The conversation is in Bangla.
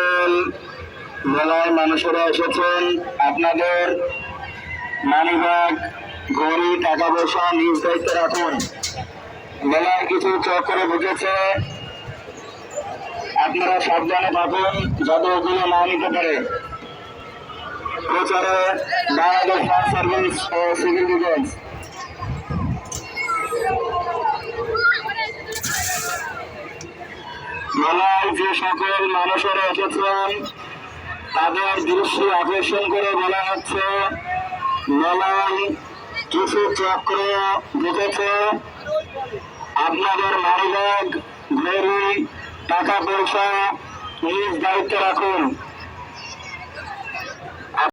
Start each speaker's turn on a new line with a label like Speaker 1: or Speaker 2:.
Speaker 1: সকল মেলায় মানুষেরা এসেছেন, আপনাদের মানিব্যাগ, ঘড়ি, টাকা পয়সা নিজ দায়িত্বে রাখুন। মেলায় কিছু চক্র ঢুকেছে, আপনারা সাবধানে থাকুন যাতে ওগুলো না নিতে পারে। প্রচারে বাংলাদেশ ফায়ার সার্ভিস ও সিভিল ডিফেন্স। মেলায় যে সকল মানুষেরা এসেছেন তাদের দৃষ্টি আকর্ষণ করে বলা হচ্ছে, মেলায় কিছু চক্র ঢুকেছে, আপনাদের মানিব্যাগ, ঘড়ি, টাকা পয়সা নিজ দায়িত্বে রাখুন।